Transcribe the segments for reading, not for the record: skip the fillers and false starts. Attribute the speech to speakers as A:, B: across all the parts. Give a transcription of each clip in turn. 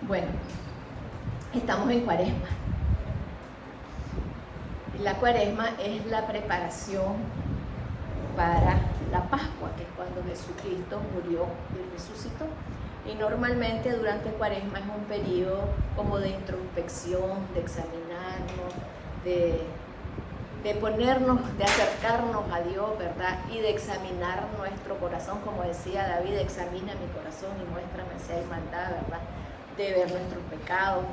A: Bueno, estamos en Cuaresma. La Cuaresma es la preparación para la Pascua, que es cuando Jesucristo murió y resucitó. Y normalmente durante Cuaresma es un periodo como de introspección, de examinarnos, de ponernos, de acercarnos a Dios, ¿verdad? Y de examinar nuestro corazón, como decía David, examina mi corazón y muéstrame si hay maldad, ¿verdad? De ver nuestros pecados.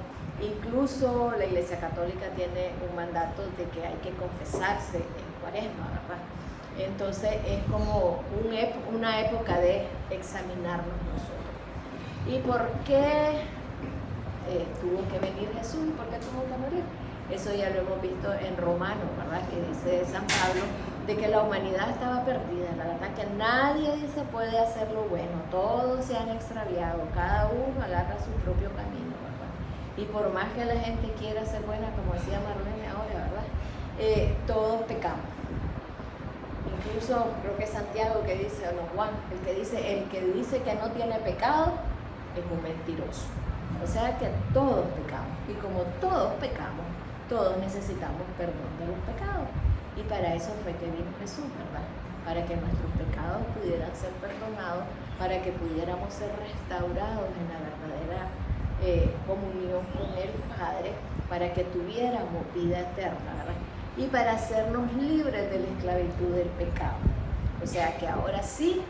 A: Incluso la Iglesia Católica tiene un mandato de que hay que confesarse en Cuaresma, ¿verdad? Entonces es como una época de examinarnos nosotros. ¿Y por qué tuvo que venir Jesús? ¿Por qué tuvo que morir? Eso ya lo hemos visto en Romanos, ¿verdad? Que dice San Pablo de que la humanidad estaba perdida, la verdad que nadie se puede hacer lo bueno, todos se han extraviado, cada uno agarra su propio camino, ¿verdad? Y por más que la gente quiera ser buena, como decía Marlene ahora, ¿verdad? Todos pecamos. Incluso creo que es Santiago que dice, o no Juan, el que dice que no tiene pecado es un mentiroso. O sea que todos pecamos, y como todos pecamos, todos necesitamos perdón de los pecados. Y para eso fue que vino Jesús, ¿verdad? Para que nuestros pecados pudieran ser perdonados, para que pudiéramos ser restaurados en la verdadera comunión con el Padre, para que tuviéramos vida eterna, ¿verdad? Y para hacernos libres de la esclavitud del pecado. O sea que ahora sí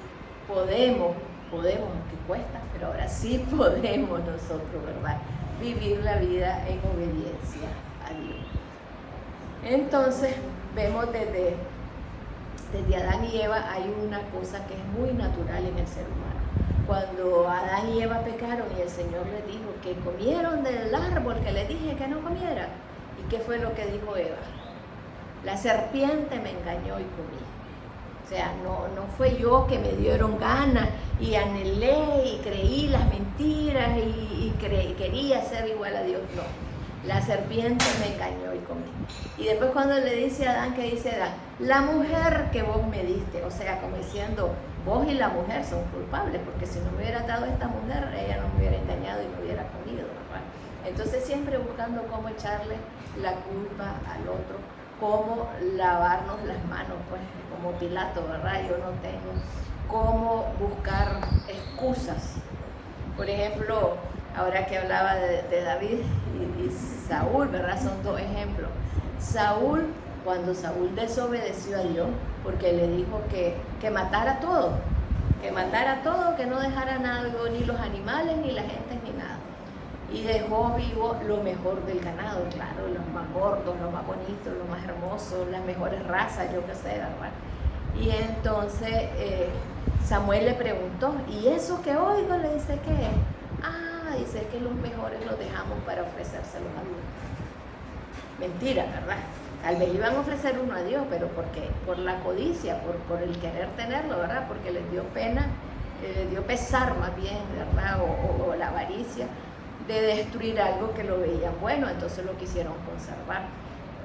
A: podemos, aunque cuesta, pero ahora sí podemos nosotros, ¿verdad? Vivir la vida en obediencia a Dios. Entonces, vemos desde Adán y Eva hay una cosa que es muy natural en el ser humano. Cuando Adán y Eva pecaron y el Señor les dijo que comieron del árbol que les dije que no comieran. ¿Y qué fue lo que dijo Eva? La serpiente me engañó y comí. O sea, no fue yo que me dieron ganas y anhelé y creí las mentiras y quería ser igual a Dios. No, la serpiente me engañó y comí. Y después cuando le dice a Adán, ¿qué dice Adán? La mujer que vos me diste. O sea, como diciendo, vos y la mujer son culpables, porque si no me hubiera dado esta mujer, ella no me hubiera engañado y me hubiera comido, ¿verdad? Entonces siempre buscando cómo echarle la culpa al otro, cómo lavarnos las manos, pues como Pilato, ¿verdad? Yo no tengo cómo buscar excusas. Por ejemplo, ahora que hablaba de David y Saúl, ¿verdad? Son dos ejemplos. Saúl, cuando Saúl desobedeció a Dios, porque le dijo que matara todo, que no dejara nada, ni los animales, ni la gente, ni nada. Y dejó vivo lo mejor del ganado, claro, los más gordos, los más bonitos, los más hermosos, las mejores razas, yo qué sé, ¿verdad? Y entonces Samuel le preguntó, ¿y eso que oigo? Le dice, ¿qué es? Dice que los mejores los dejamos para ofrecérselos a Dios. Mentira, ¿verdad? Tal vez iban a ofrecer uno a Dios, pero porque por la codicia, por el querer tenerlo, ¿verdad? Porque les dio pena, les dio pesar más bien, ¿verdad? O la avaricia de destruir algo que lo veían bueno, entonces lo quisieron conservar.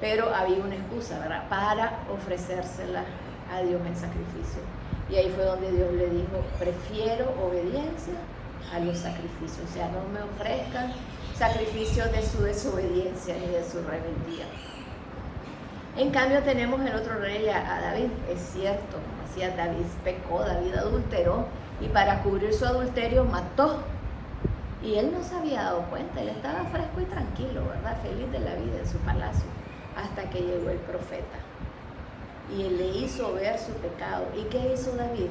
A: Pero había una excusa, ¿verdad? Para ofrecérsela a Dios en sacrificio. Y ahí fue donde Dios le dijo, prefiero obediencia a los sacrificios. O sea, no me ofrezcan sacrificios de su desobediencia ni de su rebeldía. En cambio tenemos el otro rey, a David. Es cierto, como decía, David pecó, David adulteró, y para cubrir su adulterio mató. Y él no se había dado cuenta, él estaba fresco y tranquilo, ¿verdad? Feliz de la vida en su palacio, hasta que llegó el profeta. Y él le hizo ver su pecado. ¿Y qué hizo David?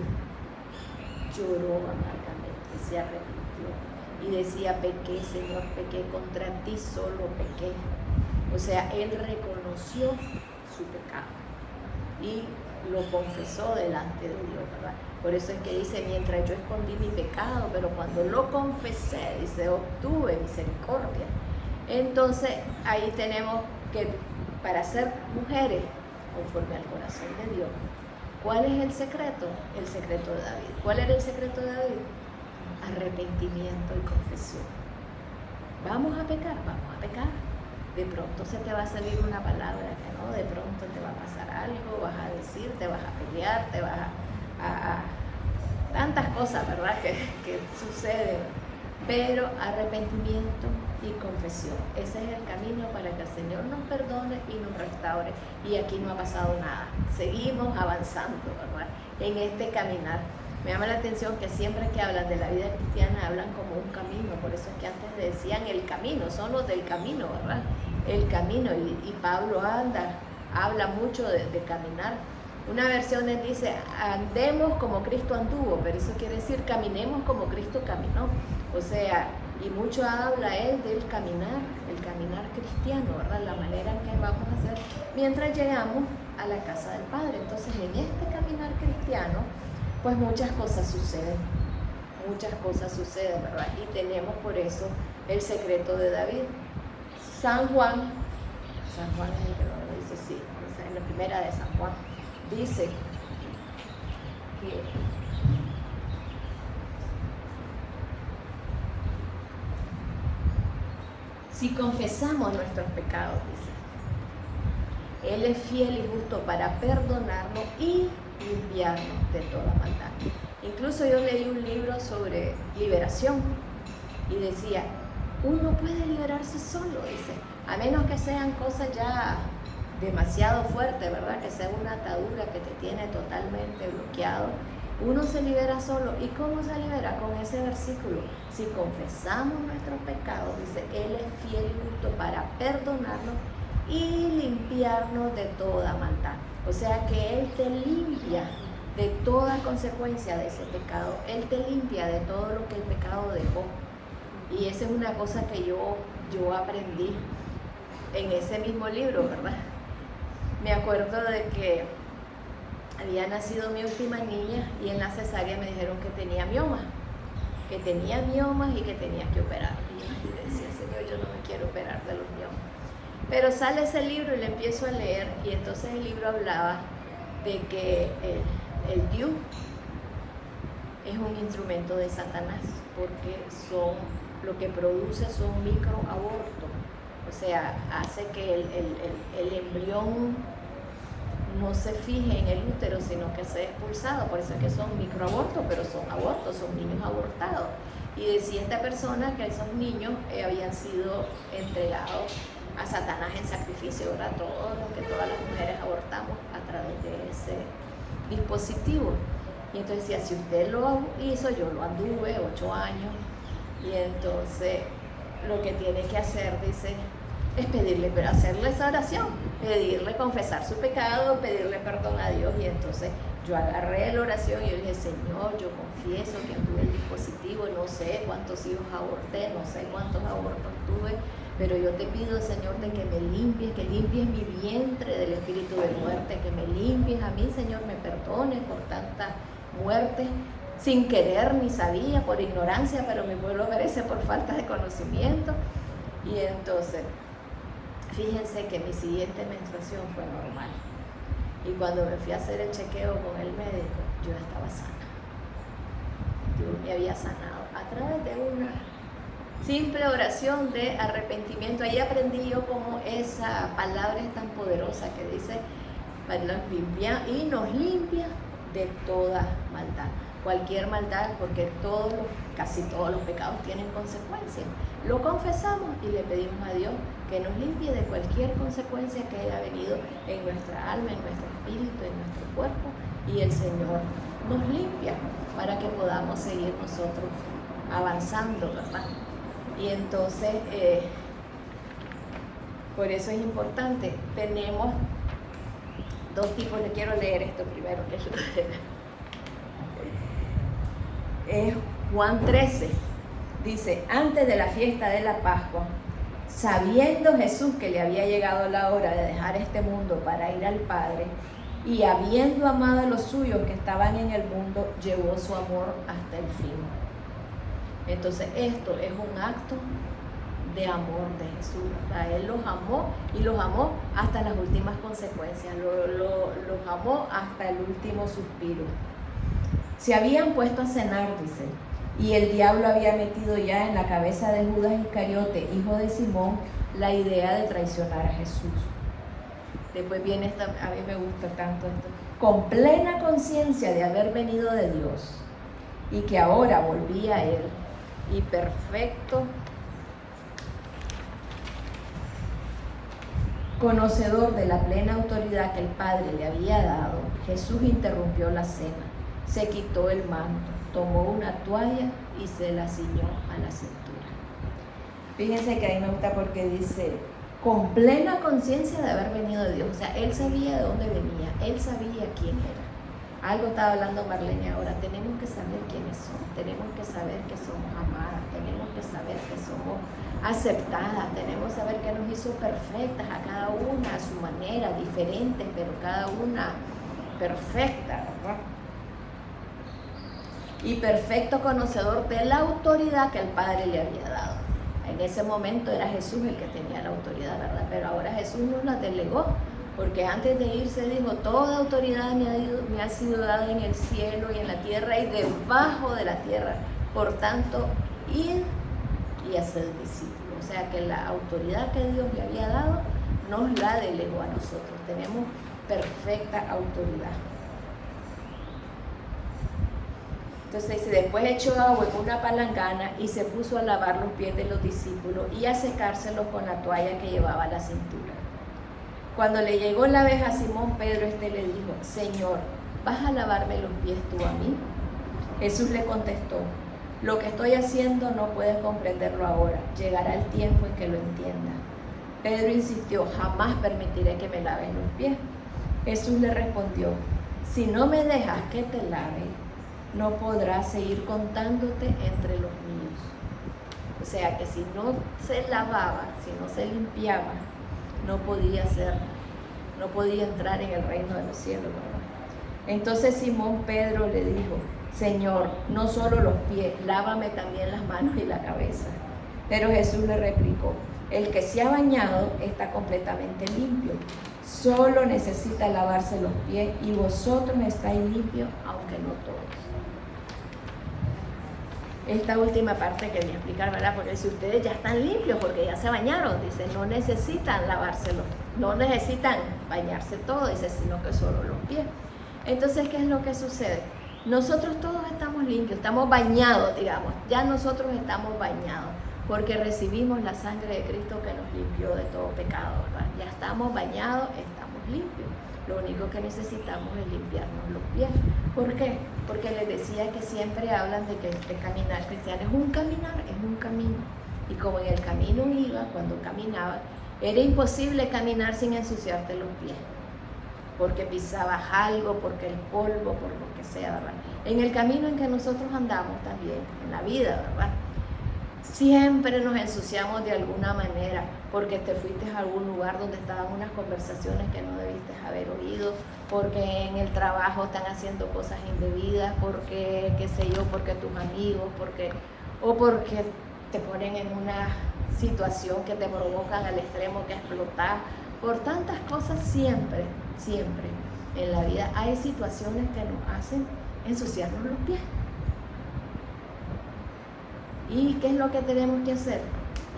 A: Lloró amargamente, se arrepintió y decía, pequé, Señor, pequé, contra ti solo pequé. O sea, él reconoció su pecado y lo confesó delante de Dios, ¿verdad? Por eso es que dice, mientras yo escondí mi pecado, pero cuando lo confesé, dice, obtuve misericordia. Entonces, ahí tenemos que para ser mujeres conforme al corazón de Dios, ¿cuál es el secreto? El secreto de David. ¿Cuál era el secreto de David? Arrepentimiento y confesión. Vamos a pecar. De pronto se te va a salir una palabra que no, de pronto te va a pasar algo, vas a decir, te vas a pelear, te vas a tantas cosas, ¿verdad? que suceden. pero arrepentimiento y confesión. Ese es el camino para que el Señor nos perdone y nos restaure. Y aquí no ha pasado nada. Seguimos avanzando, ¿verdad?, en este caminar. Me llama la atención que siempre que hablan de la vida cristiana hablan como un camino. Por eso es que antes decían el camino, son los del camino, ¿verdad? El camino. Y Pablo habla mucho de caminar. Una versión les dice, andemos como Cristo anduvo, pero eso quiere decir caminemos como Cristo caminó. O sea, y mucho habla él del caminar, el caminar cristiano, ¿verdad? La manera en que vamos a hacer mientras llegamos a la casa del Padre. Entonces, en este caminar cristiano, pues muchas cosas suceden, ¿verdad? Y tenemos por eso el secreto de David. San Juan es el que lo dice, sí, en la primera de San Juan, dice que si confesamos nuestros pecados, dice, Él es fiel y justo para perdonarnos y limpiarnos de toda maldad. Incluso yo leí un libro sobre liberación y decía, uno puede liberarse solo, dice, a menos que sean cosas ya demasiado fuertes, ¿verdad? Que sea una atadura que te tiene totalmente bloqueado. Uno se libera solo. ¿Y cómo se libera? Con ese versículo. Si confesamos nuestros pecados, dice, Él es fiel y justo para perdonarnos y limpiarnos de toda maldad. O sea que Él te limpia de toda consecuencia de ese pecado. Él te limpia de todo lo que el pecado dejó. Y esa es una cosa que yo aprendí en ese mismo libro, ¿verdad? Me acuerdo de que había nacido mi última niña y en la cesárea me dijeron que tenía miomas y que tenía que operar. Y yo decía, Señor, yo no me quiero operar de los miomas. Pero sale ese libro y le empiezo a leer, y entonces el libro hablaba de que el DIU es un instrumento de Satanás, porque lo que produce son microabortos. O sea, hace que el embrión no se fije en el útero, sino que sea expulsado. Por eso es que son microabortos, pero son abortos, son niños abortados. Y decía esta persona que esos niños habían sido entregados a Satanás en sacrificio, ¿verdad? Todo lo que todas las mujeres abortamos a través de ese dispositivo. Y entonces decía, si usted lo hizo, yo lo anduve 8 años, y entonces lo que tiene que hacer, dice, es pedirle, pero hacerle esa oración, pedirle, confesar su pecado, pedirle perdón a Dios. Y entonces yo agarré la oración y yo dije, Señor, yo confieso que anduve el dispositivo, no sé cuántos hijos aborté, no sé cuántos abortos tuve, pero yo te pido, Señor, de que me limpies, que limpies mi vientre del espíritu de muerte, que me limpies a mí, Señor, me perdones por tanta muerte, sin querer ni sabía, por ignorancia, pero mi pueblo merece por falta de conocimiento. Y entonces, fíjense que mi siguiente menstruación fue normal. Y cuando me fui a hacer el chequeo con el médico, yo estaba sana. Dios me había sanado a través de una simple oración de arrepentimiento. Ahí aprendí yo cómo esa palabra es tan poderosa que dice, y nos limpia de toda maldad. Cualquier maldad, porque casi todos los pecados tienen consecuencias. Lo confesamos y le pedimos a Dios que nos limpie de cualquier consecuencia que haya venido en nuestra alma, en nuestro espíritu, en nuestro cuerpo, y el Señor nos limpia para que podamos seguir nosotros avanzando, ¿verdad? Y entonces, por eso es importante, tenemos 2 tipos, le quiero leer esto primero, que es Juan 13, dice, antes de la fiesta de la Pascua, sabiendo Jesús que le había llegado la hora de dejar este mundo para ir al Padre, y habiendo amado a los suyos que estaban en el mundo, llevó su amor hasta el fin. Entonces esto es un acto de amor de Jesús, ¿verdad? Él los amó y los amó hasta las últimas consecuencias, los amó hasta el último suspiro. Se habían puesto a cenar, dice, y el diablo había metido ya en la cabeza de Judas Iscariote, hijo de Simón, la idea de traicionar a Jesús. Después viene esta, a mí me gusta tanto esto, con plena conciencia de haber venido de Dios y que ahora volvía a él, y perfecto conocedor de la plena autoridad que el Padre le había dado, Jesús interrumpió la cena, se quitó el manto, tomó una toalla y se la ciñó a la cintura. Fíjense que ahí me gusta porque dice, con plena conciencia de haber venido de Dios. O sea, él sabía de dónde venía, él sabía quién era. Algo estaba hablando Marlene ahora, tenemos que saber quiénes somos, tenemos que saber que somos amadas, tenemos que saber que somos aceptadas, tenemos que saber que nos hizo perfectas a cada una, a su manera, diferentes, pero cada una perfecta, ¿verdad? Y perfecto conocedor de la autoridad que el Padre le había dado. En ese momento era Jesús el que tenía la autoridad, ¿verdad? Pero ahora Jesús nos la delegó, porque antes de irse dijo, toda autoridad me ha sido dada en el cielo y en la tierra y debajo de la tierra. Por tanto, id y hacer discípulos. O sea que la autoridad que Dios le había dado nos la delegó a nosotros. Tenemos perfecta autoridad. Entonces dice, después echó agua en una palangana y se puso a lavar los pies de los discípulos y a secárselos con la toalla que llevaba a la cintura. Cuando le llegó la vez a Simón Pedro, le dijo, Señor, ¿vas a lavarme los pies tú a mí? Jesús le contestó, lo que estoy haciendo no puedes comprenderlo ahora, llegará el tiempo en que lo entiendas. Pedro insistió, jamás permitiré que me laves los pies. Jesús le respondió, si no me dejas que te lave, no podrás seguir contándote entre los míos. O sea que si no se lavaba, si no se limpiaba, no podía entrar en el reino de los cielos, ¿verdad? Entonces Simón Pedro le dijo, Señor, no solo los pies, lávame también las manos y la cabeza. Pero Jesús le replicó, el que se ha bañado está completamente limpio, solo necesita lavarse los pies y vosotros estáis limpios, aunque no todos. Esta última parte quería explicar, ¿verdad? Porque si ustedes ya están limpios porque ya se bañaron, dice, no necesitan lavárselos, no necesitan bañarse todo, dice, sino que solo los pies. Entonces, ¿qué es lo que sucede? Nosotros todos estamos limpios, estamos bañados, digamos, ya nosotros estamos bañados, porque recibimos la sangre de Cristo que nos limpió de todo pecado, ¿verdad? Ya estamos bañados, estamos limpios. Lo único que necesitamos es limpiarnos los pies. ¿Por qué? Porque les decía que siempre hablan de que el caminar cristiano es un caminar, es un camino. Y como en el camino iba, cuando caminaba, era imposible caminar sin ensuciarte los pies. Porque pisabas algo, porque el polvo, por lo que sea, ¿verdad? En el camino en que nosotros andamos también, en la vida, ¿verdad? Siempre nos ensuciamos de alguna manera, porque te fuiste a algún lugar donde estaban unas conversaciones que no debiste haber oído, porque en el trabajo están haciendo cosas indebidas, porque, qué sé yo, porque tus amigos, porque te ponen en una situación que te provocan al extremo que explotas. Por tantas cosas siempre en la vida hay situaciones que nos hacen ensuciarnos los pies. ¿Y qué es lo que tenemos que hacer?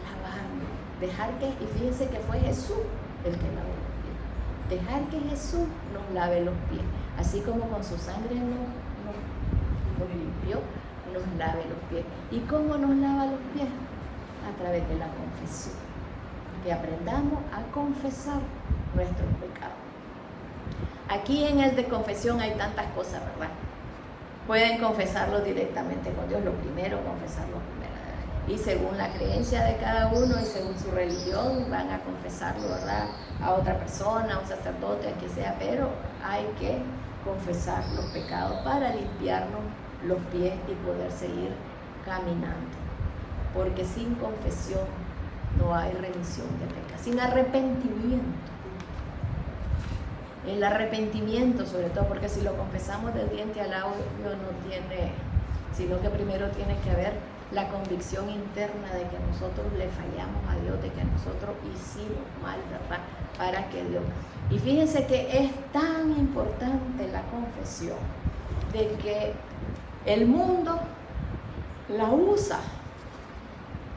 A: Lavarnos, dejar que, y fíjense que fue Jesús el que lavó los pies. Dejar que Jesús nos lave los pies, así como con su sangre nos limpió, nos lave los pies. ¿Y cómo nos lava los pies? A través de la confesión. Que aprendamos a confesar nuestros pecados. Aquí en el de confesión hay tantas cosas, ¿verdad? Pueden confesarlo directamente con Dios, lo primero, confesarlo primero. Y según la creencia de cada uno y según su religión, van a confesarlo, ¿verdad? A otra persona, a un sacerdote, a quien sea, pero hay que confesar los pecados para limpiarnos los pies y poder seguir caminando. Porque sin confesión no hay remisión de pecados, sin arrepentimiento. El arrepentimiento, sobre todo, porque si lo confesamos del diente al labio no tiene, sino que primero tiene que haber la convicción interna de que nosotros le fallamos a Dios, de que nosotros hicimos mal, ¿verdad? Para que Dios. Y fíjense que es tan importante la confesión de que el mundo la usa.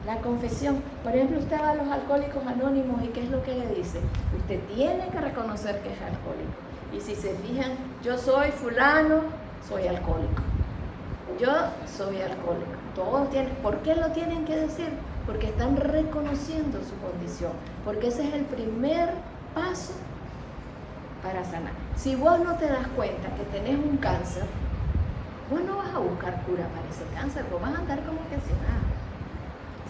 A: La confesión, por ejemplo, usted va a los alcohólicos anónimos y ¿qué es lo que le dice? Usted tiene que reconocer que es alcohólico. Y si se fijan, yo soy fulano, soy alcohólico. yo soy alcohólico. Todos tienen, ¿por qué lo tienen que decir? Porque están reconociendo su condición, porque ese es el primer paso para sanar. Si vos no te das cuenta que tenés un cáncer, vos no vas a buscar cura para ese cáncer, vos vas a andar como que si nada.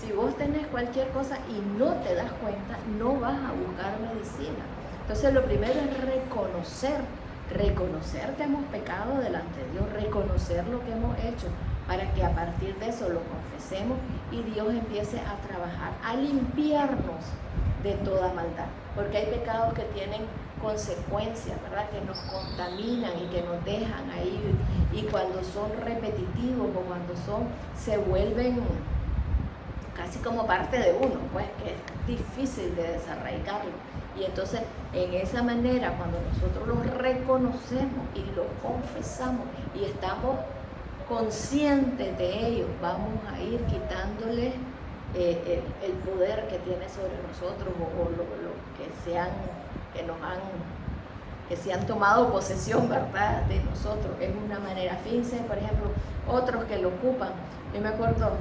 A: Si vos tenés cualquier cosa y no te das cuenta, no vas a buscar medicina. Entonces lo primero es reconocer que hemos pecado delante de Dios, reconocer lo que hemos hecho, para que a partir de eso lo confesemos y Dios empiece a trabajar, a limpiarnos de toda maldad. Porque hay pecados que tienen consecuencias, ¿verdad? Que nos contaminan y que nos dejan ahí. Y cuando son repetitivos o cuando se vuelven casi como parte de uno, pues que es difícil de desarraigarlo. Y entonces, en esa manera, cuando nosotros los reconocemos y los confesamos y estamos conscientes de ellos, vamos a ir quitándole el poder que tiene sobre nosotros o lo que se han tomado posesión, ¿verdad?, de nosotros. Es una manera. Fíjense, por ejemplo, otros que lo ocupan. Yo me acuerdo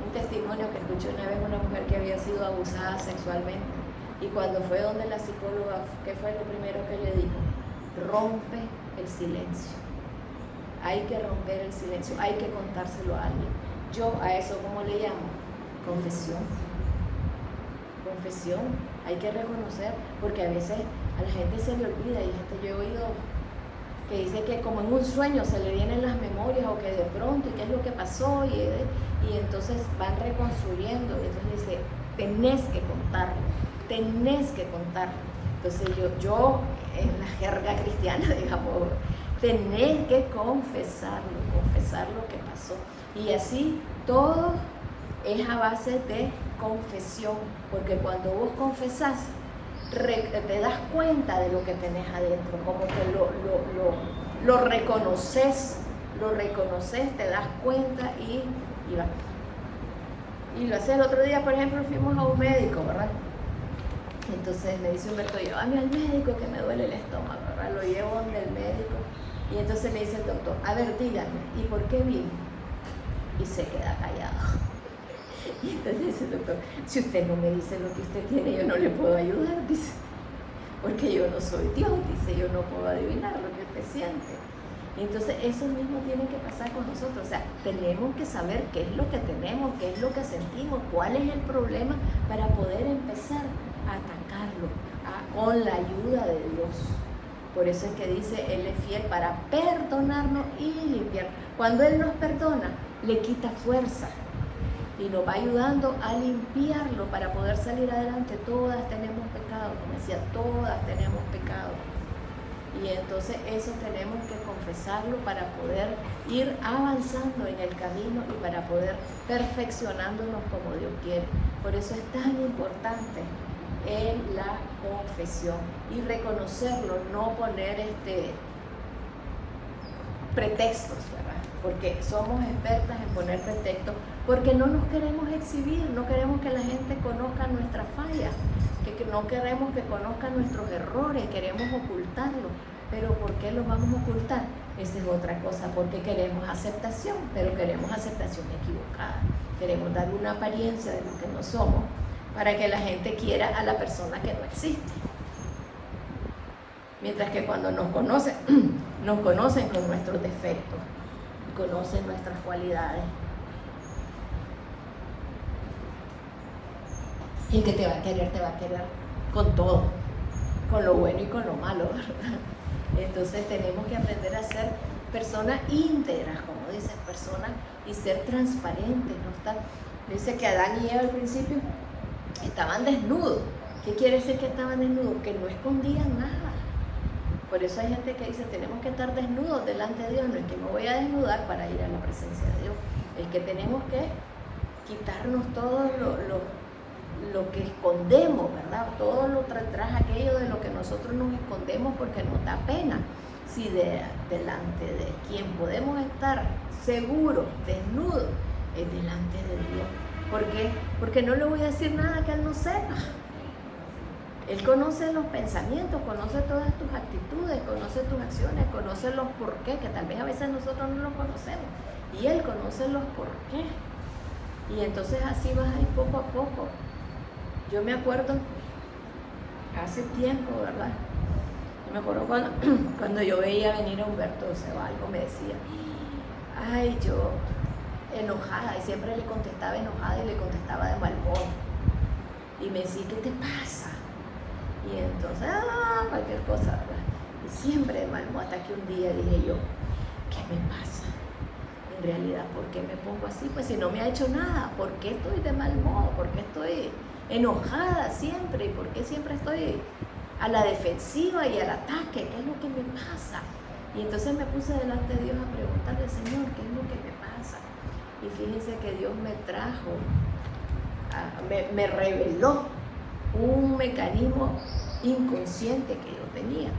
A: un testimonio que escuché una vez una mujer que había sido abusada sexualmente, y cuando fue donde la psicóloga, ¿qué fue lo primero que le dijo? Rompe el silencio. Hay que romper el silencio, hay que contárselo a alguien. Yo a eso, ¿cómo le llamo? Confesión. Confesión, hay que reconocer, porque a veces a la gente se le olvida, y yo he oído que dice que como en un sueño se le vienen las memorias, o que de pronto, y qué es lo que pasó, y entonces van reconstruyendo, y entonces dice, tenés que contarlo. Entonces yo en la jerga cristiana, digamos, tenés que confesar lo que pasó. Y así todo es a base de confesión, porque cuando vos confesás, te das cuenta de lo que tenés adentro, como que lo reconoces, te das cuenta y va. Y lo haces. El otro día, por ejemplo, fuimos a un médico, ¿verdad? Entonces me dice Humberto, llévame al médico que me duele el estómago, ¿verdad? Lo llevo donde el médico, y entonces me dice el doctor, a ver, dígame, ¿y por qué vino? Y se queda callado. Y entonces dice el doctor, si usted no me dice lo que usted tiene, yo no le puedo ayudar, dice, porque yo no soy Dios, dice, yo no puedo adivinar lo que usted siente. Y entonces eso mismo tiene que pasar con nosotros, o sea, tenemos que saber qué es lo que tenemos, qué es lo que sentimos, cuál es el problema, para poder empezar a atacarlo con la ayuda de Dios. Por eso es que dice, Él es fiel para perdonarnos y limpiar. Cuando Él nos perdona, le quita fuerza y nos va ayudando a limpiarlo para poder salir adelante. Todas tenemos pecado, como decía, todas tenemos pecado. Y entonces eso tenemos que confesarlo para poder ir avanzando en el camino y para poder perfeccionándonos como Dios quiere. Por eso es tan importante en la confesión y reconocerlo, no poner pretextos, ¿verdad? Porque somos expertas en poner pretextos, porque no nos queremos exhibir, no queremos que la gente conozca nuestras fallas, que no queremos que conozcan nuestros errores, queremos ocultarlos. Pero ¿por qué los vamos a ocultar? Esa es otra cosa, porque queremos aceptación, pero queremos aceptación equivocada. Queremos dar una apariencia de lo que no somos para que la gente quiera a la persona que no existe. Mientras que cuando nos conocen con nuestros defectos, conocen nuestras cualidades. El que te va a querer con todo, con lo bueno y con lo malo, ¿verdad? Entonces tenemos que aprender a ser personas íntegras, como dicen, personas, y ser transparentes, ¿no? Dice que Adán y Eva al principio estaban desnudos. ¿Qué quiere decir que estaban desnudos? Que no escondían nada. Por eso hay gente que dice, tenemos que estar desnudos delante de Dios. No es que me voy a desnudar para ir a la presencia de Dios, es que tenemos que quitarnos todo lo que escondemos, ¿verdad? Todo lo tras aquello de lo que nosotros nos escondemos porque nos da pena. Si delante de quien podemos estar seguros, desnudos, es delante de Dios. ¿Por qué? Porque no le voy a decir nada que Él no sepa. Él conoce los pensamientos, conoce todas tus actitudes, conoce tus acciones, conoce los por qué, que tal vez a veces nosotros no los conocemos. y Él conoce los por qué. Y entonces así vas a ir poco a poco. Yo me acuerdo hace tiempo, ¿verdad? Yo me acuerdo cuando yo veía venir a Humberto Ceballos, me decía, ay, yo enojada, y siempre le contestaba enojada y le contestaba de mal modo. Y me decía, ¿qué te pasa? Y entonces, cualquier cosa, ¿verdad? Y siempre de mal modo, hasta que un día dije yo, ¿qué me pasa? En realidad, ¿por qué me pongo así? Pues si no me ha hecho nada, ¿por qué estoy de mal modo? ¿Por qué estoy enojada siempre? ¿Y por qué siempre estoy a la defensiva y al ataque? ¿Qué es lo que me pasa? Y entonces me puse delante de Dios a preguntarle, Señor, ¿qué es lo que me pasa? Y fíjense que Dios me trajo, me reveló un mecanismo inconsciente que yo tenía.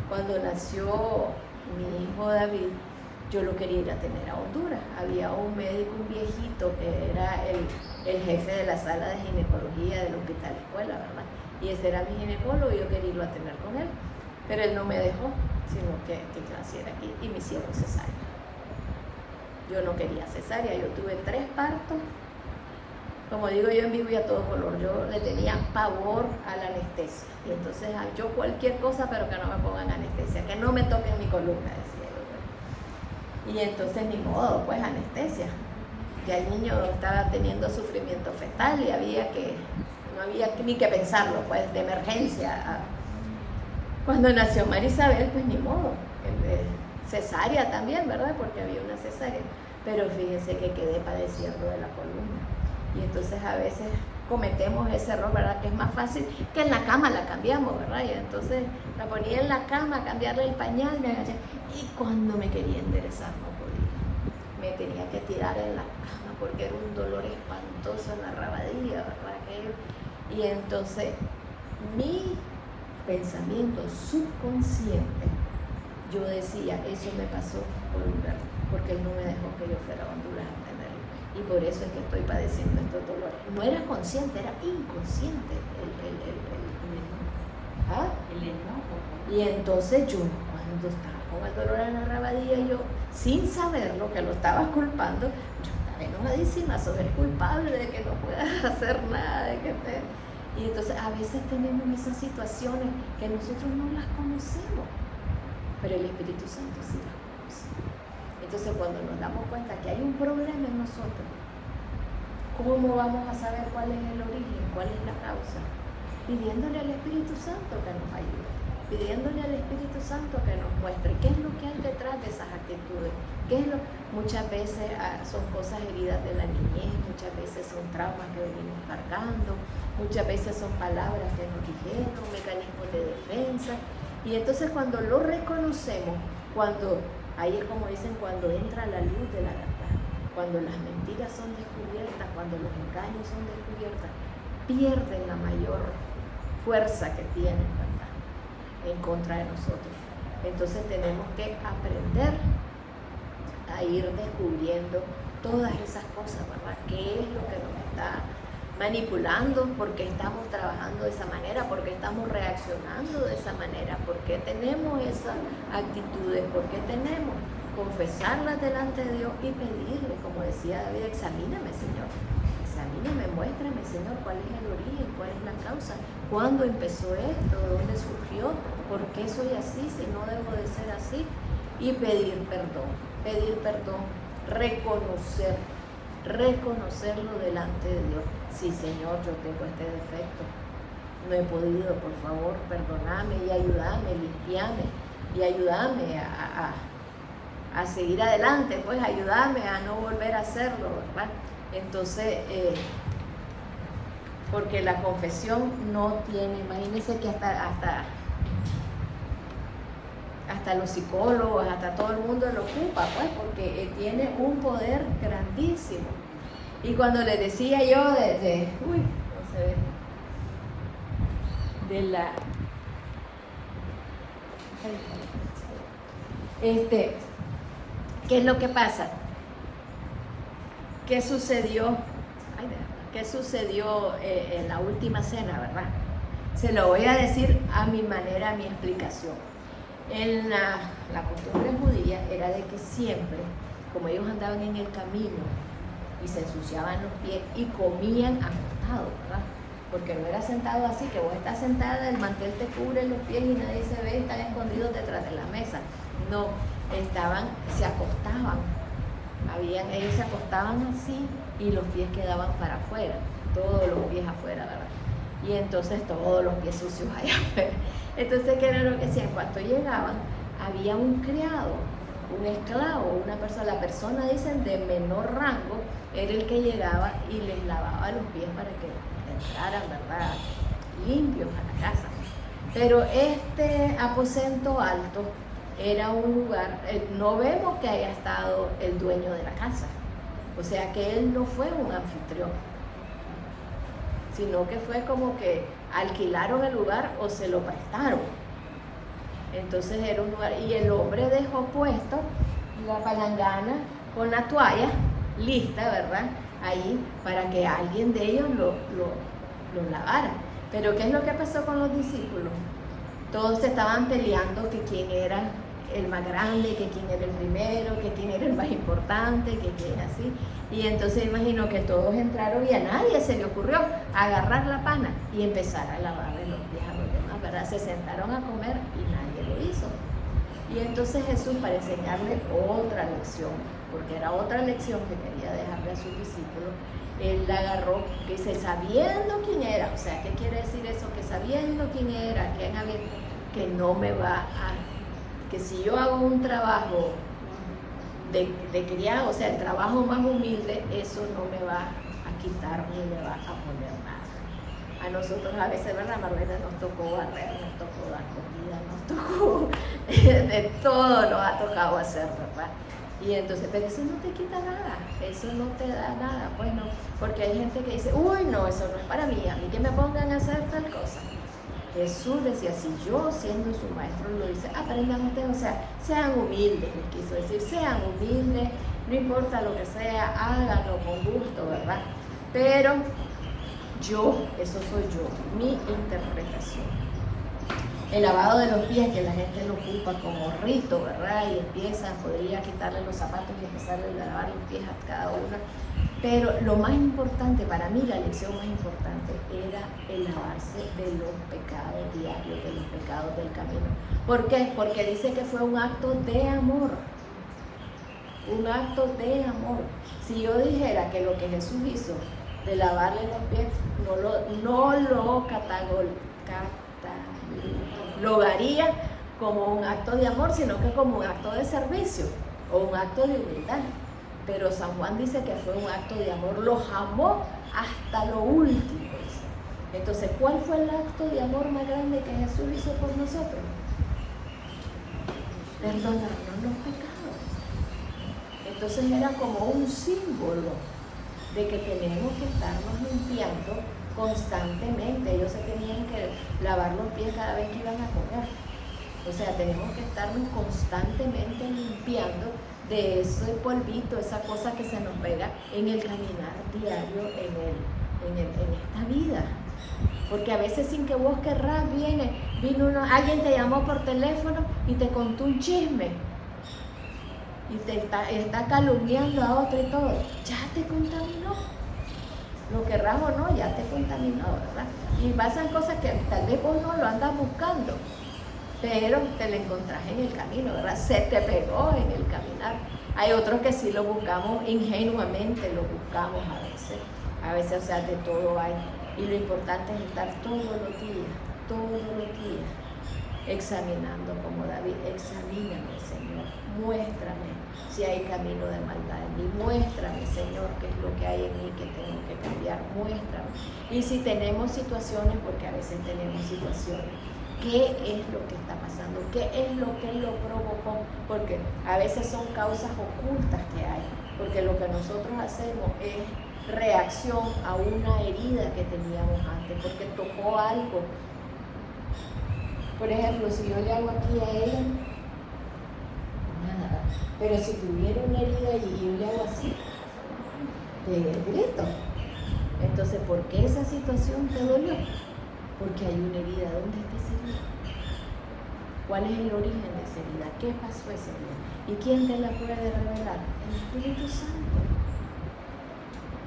A: Cuando nació mi hijo David, yo lo quería ir a tener a Honduras. Había un médico, un viejito, que era el jefe de la sala de ginecología del hospital escuela, ¿verdad? Y ese era mi ginecólogo y yo quería irlo a tener con él. Pero él no me dejó, sino que yo naciera aquí y me hicieron cesárea. Yo no quería cesárea, yo tuve 3 partos. Como digo yo en vivo y a todo color, yo le tenía pavor a la anestesia. Y entonces yo cualquier cosa, pero que no me pongan anestesia, que no me toquen mi columna, decía yo. Y entonces ni modo, pues anestesia. Ya el niño estaba teniendo sufrimiento fetal y no había ni que pensarlo, pues de emergencia. Cuando nació María Isabel, pues ni modo, cesárea también, ¿verdad? Porque había una cesárea. Pero fíjense que quedé padeciendo de la columna. Y entonces a veces cometemos ese error, ¿verdad? Que es más fácil que en la cama la cambiamos, ¿verdad? Y entonces la ponía en la cama, cambiarle el pañal, me agaché. Y cuando me quería enderezar no podía. Me tenía que tirar en la cama porque era un dolor espantoso en la rabadilla, ¿verdad? Y entonces mi pensamiento subconsciente, yo decía, eso me pasó por Humberto, porque él no me dejó que yo fuera a Honduras a tenerlo. Y por eso es que estoy padeciendo estos dolores. No era consciente, era inconsciente el enojo. Y entonces yo, cuando estaba con el dolor en la rabadilla, yo, sin saberlo, que lo estaba culpando, yo estaba enojadísima, soy el culpable de que no puedas hacer nada, Y entonces a veces tenemos esas situaciones que nosotros no las conocemos, pero el Espíritu Santo sí las conoce. Entonces cuando nos damos cuenta que hay un problema en nosotros, ¿cómo vamos a saber cuál es el origen, cuál es la causa? Pidiéndole al Espíritu Santo que nos ayude, pidiéndole al Espíritu Santo que nos muestre qué es lo que hay detrás de esas actitudes. Muchas veces son cosas heridas de la niñez, muchas veces son traumas que venimos cargando, muchas veces son palabras que nos dijeron, mecanismos de defensa. Y entonces cuando lo reconocemos, ahí es como dicen, cuando entra la luz de la verdad, cuando las mentiras son descubiertas, cuando los engaños son descubiertas, pierden la mayor fuerza que tienen, ¿verdad?, en contra de nosotros. Entonces tenemos que aprender a ir descubriendo todas esas cosas, ¿verdad? ¿Qué es lo que nos está manipulando? ¿Por qué estamos trabajando de esa manera? ¿Por qué estamos reaccionando de esa manera? ¿Por qué tenemos esas actitudes? ¿Por qué tenemos? Confesarlas delante de Dios y pedirle, como decía David, examíname, Señor. Examíname, muéstrame, Señor, cuál es el origen, cuál es la causa, cuándo empezó esto, dónde surgió, por qué soy así, si no debo de ser así. Y pedir perdón, reconocerlo delante de Dios. Sí, Señor, yo tengo este defecto, no he podido, por favor, perdóname y ayúdame, limpiame y ayúdame a seguir adelante, pues ayúdame a no volver a hacerlo, ¿verdad? Entonces, porque la confesión no tiene, imagínense que hasta los psicólogos, hasta todo el mundo lo ocupa, pues, porque tiene un poder grandísimo. Y cuando le decía yo no se ve, ¿qué es lo que pasa? ¿Qué sucedió en la última cena, verdad? Se lo voy a decir a mi manera, a mi explicación. En la costumbre judía era de que siempre como ellos andaban en el camino y se ensuciaban los pies y comían acostados, ¿verdad? Porque no era sentado así, que vos estás sentada, el mantel te cubre los pies y nadie se ve, están escondidos detrás de la mesa. No, se acostaban. Ellos se acostaban así y los pies quedaban para afuera, todos los pies afuera, ¿verdad? Y entonces todos los pies sucios allá afuera. Entonces, ¿qué era lo que hacían? Cuando llegaban, había un criado, un esclavo, una persona, la persona, dicen, de menor rango, era el que llegaba y les lavaba los pies para que entraran, ¿verdad?, limpios a la casa. Pero este aposento alto era un lugar, no vemos que haya estado el dueño de la casa, o sea que él no fue un anfitrión, sino que fue como que alquilaron el lugar o se lo prestaron. Entonces era un lugar, y el hombre dejó puesto la palangana con la toalla lista, ¿verdad?, ahí para que alguien de ellos lo lavara. Pero ¿qué es lo que pasó con los discípulos? Todos se estaban peleando que quién era el más grande, que quién era el primero, que quién era el más importante, que quién así. Y entonces imagino que todos entraron y a nadie se le ocurrió agarrar la pana y empezar a lavarle los pies a los demás, ¿verdad? Se sentaron a comer y nadie lo hizo. Y entonces Jesús, para enseñarle otra lección, porque era otra lección que quería dejarle a sus discípulos, él la agarró, que dice, sabiendo quién era. O sea, ¿qué quiere decir eso? Que sabiendo quién era, que no me va a... que si yo hago un trabajo de criado, o sea, el trabajo más humilde, eso no me va a quitar ni me va a poner nada. A nosotros a veces, ¿verdad, Marlene? Nos tocó barrer, nos tocó dar comida, nos tocó de todo, nos ha tocado hacer, ¿verdad? Y entonces, pero eso no te quita nada, eso no te da nada, pues no, porque hay gente que dice, uy, no, eso no es para mí, a mí que me pongan a hacer tal cosa. Jesús decía, si yo siendo su maestro lo dice, aprendan ustedes, o sea, sean humildes, les quiso decir, sean humildes, no importa lo que sea, háganlo con gusto, ¿verdad? Pero eso soy yo, mi interpretación. El lavado de los pies, que la gente lo ocupa como rito, ¿verdad? Y podría quitarle los zapatos y empezarle a lavar los pies a cada una. Pero lo más importante, para mí la lección más importante era el lavarse de los pecados diarios, de los pecados del camino. ¿Por qué? Porque dice que fue un acto de amor. Un acto de amor. Si yo dijera que lo que Jesús hizo de lavarle los pies no lo catalogaría como un acto de amor, sino que como un acto de servicio o un acto de humildad. Pero San Juan dice que fue un acto de amor, los amó hasta lo último. Entonces, ¿cuál fue el acto de amor más grande que Jesús hizo por nosotros? Perdonarnos los pecados. Entonces era como un símbolo de que tenemos que estarnos limpiando constantemente. Ellos se tenían que lavar los pies cada vez que iban a comer. O sea, tenemos que estarnos constantemente limpiando de ese polvito, esa cosa que se nos pega en el caminar diario, en esta vida. Porque a veces sin que vos querrás alguien te llamó por teléfono y te contó un chisme y te está calumniando a otro y todo, ya te contaminó. Lo querrás o no, ya te contaminó, ¿verdad? Y pasan cosas que tal vez vos no lo andas buscando, pero te lo encontrás en el camino, ¿verdad? Se te pegó en el caminar. Hay otros que sí lo buscamos ingenuamente, lo buscamos a veces, o sea, de todo hay. Y lo importante es estar todos los días, examinando como David, examíname, Señor, muéstrame si hay camino de maldad en mí, muéstrame, Señor, qué es lo que hay en mí que tengo que cambiar, muéstrame. Y si tenemos situaciones, porque a veces tenemos situaciones, ¿qué es lo que está pasando? ¿Qué es lo que lo provocó? Porque a veces son causas ocultas que hay, porque lo que nosotros hacemos es reacción a una herida que teníamos antes, porque tocó algo. Por ejemplo, si yo le hago aquí a ella, nada, pero si tuviera una herida y yo le hago así, te grito. Entonces, ¿por qué esa situación te dolió? Porque hay una herida. ¿Dónde está esa herida? ¿Cuál es el origen de esa herida? ¿Qué pasó ese día? ¿Y quién te la puede revelar? El Espíritu Santo.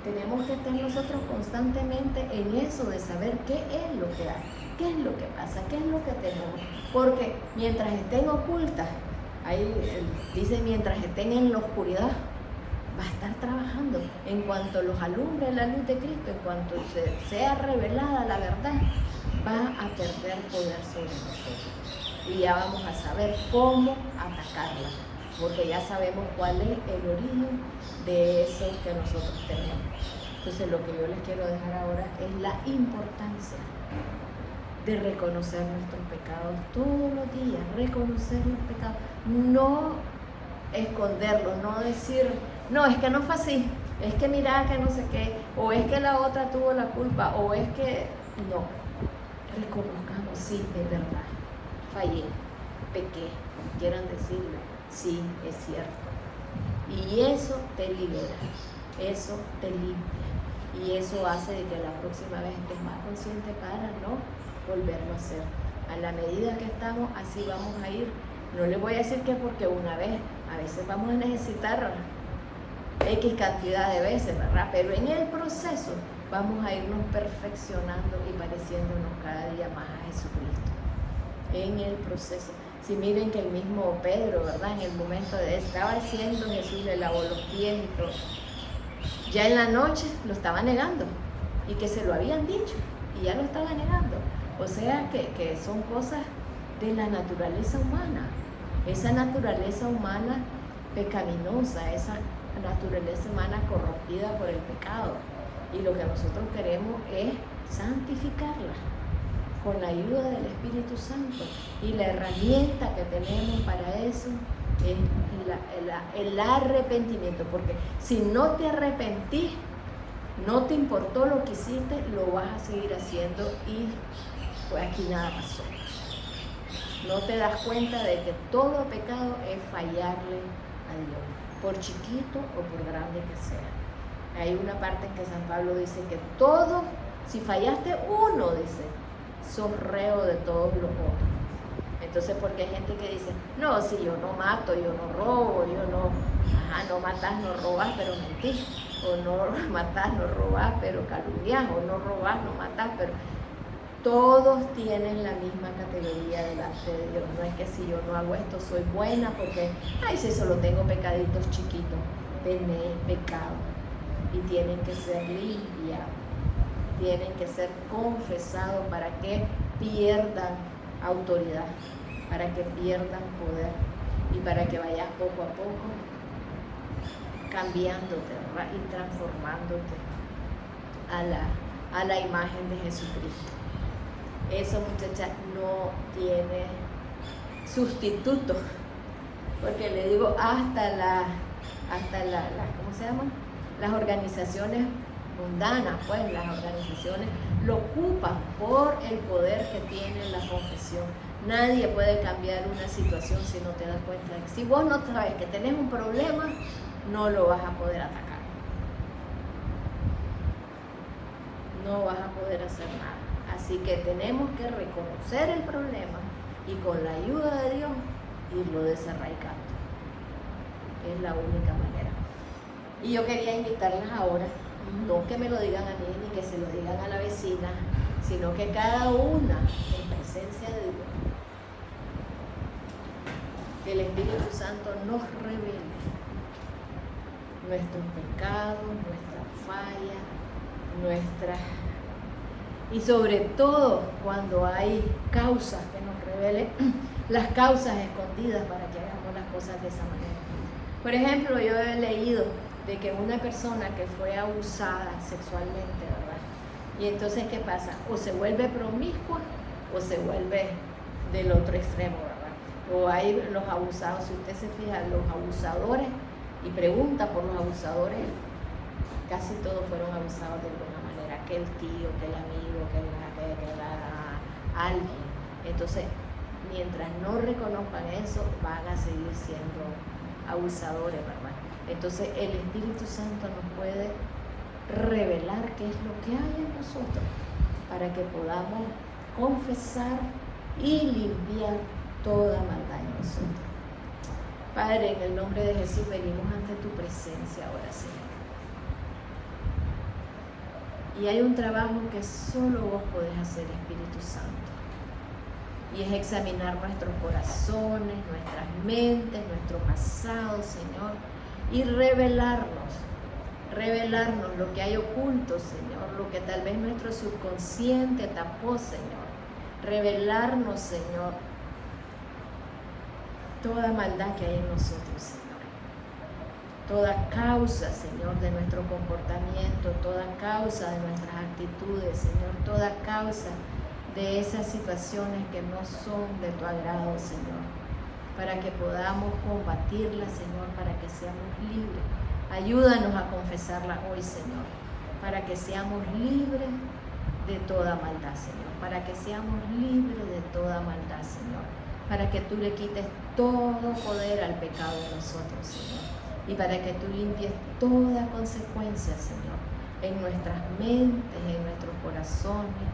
A: Tenemos que estar nosotros constantemente en eso de saber qué es lo que hay, qué es lo que pasa, qué es lo que tenemos. Porque mientras estén ocultas, ahí dice, mientras estén en la oscuridad, va a estar trabajando. En cuanto los alumbre la luz de Cristo, en cuanto sea revelada la verdad, va a perder poder sobre nosotros. Y ya vamos a saber cómo atacarla, porque ya sabemos cuál es el origen de eso que nosotros tenemos. Entonces lo que yo les quiero dejar ahora es la importancia de reconocer nuestros pecados todos los días, reconocer los pecados, no esconderlos, no decir, no, es que no fue así, es que mira que no sé qué, o es que la otra tuvo la culpa, o es que no, reconozcamos, sí, de verdad, fallé, pequé, quieran decirlo, sí, es cierto. Y eso te libera, eso te limpia, y eso hace de que la próxima vez estés más consciente para no volverlo a hacer. A la medida que estamos, así vamos a ir. No les voy a decir que porque una vez, a veces vamos a necesitar X cantidad de veces, ¿verdad? Pero en el proceso vamos a irnos perfeccionando y pareciéndonos cada día más a Jesucristo. En el proceso. Si miren que el mismo Pedro, ¿verdad? En el momento de estaba haciendo, Jesús le lavó los pies y todo. Ya en la noche lo estaba negando y que se lo habían dicho y ya lo estaba negando. O sea que son cosas de la naturaleza humana. Esa naturaleza humana pecaminosa, esa naturaleza humana corrompida por el pecado. Y lo que nosotros queremos es santificarla con la ayuda del Espíritu Santo. Y la herramienta que tenemos para eso es el arrepentimiento. Porque si no te arrepentís, no te importó lo que hiciste, lo vas a seguir haciendo y pues aquí nada pasó. No te das cuenta de que todo pecado es fallarle a Dios, por chiquito o por grande que sea. Hay una parte en que San Pablo dice que todo, si fallaste uno, dice, sos reo de todos los otros. Entonces, porque hay gente que dice, no, si yo no mato, yo no robo, yo no, no matás, no robás, pero mentís, o no matás, no robás, pero calumniás, o no robás, no matás, pero todos tienen la misma categoría delante de Dios. No es que si yo no hago esto soy buena porque, si solo tengo pecaditos chiquitos, tenéis pecado y tienen que ser limpiados, tienen que ser confesados para que pierdan autoridad, para que pierdan poder y para que vayas poco a poco cambiándote, ¿verdad? Y transformándote a la imagen de Jesucristo. Eso, muchachas, no tiene sustituto, porque le digo hasta ¿cómo se llama? Las organizaciones mundanas, pues las organizaciones lo ocupan por el poder que tiene la confesión. Nadie puede cambiar una situación si no te das cuenta de que si vos no sabes que tenés un problema, no lo vas a poder atacar. No vas a poder hacer nada. Así que tenemos que reconocer el problema y con la ayuda de Dios irlo desarraigando. Es la única manera. Y yo quería invitarlas ahora, no que me lo digan a mí ni que se lo digan a la vecina, sino que cada una en presencia de Dios, que el Espíritu Santo nos revele nuestros pecados, nuestras fallas, y sobre todo cuando hay causas que nos revelen las causas escondidas para que hagamos las cosas de esa manera. Por ejemplo, yo he leído de que una persona que fue abusada sexualmente, ¿verdad? Y entonces, ¿qué pasa? O se vuelve promiscua o se vuelve del otro extremo, ¿verdad? O hay los abusados, si usted se fija, los abusadores, y pregunta por los abusadores, casi todos fueron abusados de alguna manera, que el tío, que el amigo, que alguien. Entonces, mientras no reconozcan eso, van a seguir siendo abusadores, ¿verdad? Entonces, el Espíritu Santo nos puede revelar qué es lo que hay en nosotros para que podamos confesar y limpiar toda maldad en nosotros. Padre, en el nombre de Jesús venimos ante tu presencia ahora, Señor. Y hay un trabajo que solo vos podés hacer, Espíritu Santo. Y es examinar nuestros corazones, nuestras mentes, nuestro pasado, Señor. Y revelarnos lo que hay oculto, Señor. Lo que tal vez nuestro subconsciente tapó, Señor. Revelarnos, Señor, toda maldad que hay en nosotros, Señor. Toda causa, Señor, de nuestro comportamiento, toda causa de nuestras actitudes, Señor, toda causa de esas situaciones que no son de tu agrado, Señor, para que podamos combatirlas, Señor, para que seamos libres. Ayúdanos a confesarlas hoy, Señor, para que seamos libres de toda maldad, Señor, para que seamos libres de toda maldad, Señor, para que tú le quites todo poder al pecado de nosotros, Señor, y para que tú limpies toda consecuencia, Señor, en nuestras mentes, en nuestros corazones,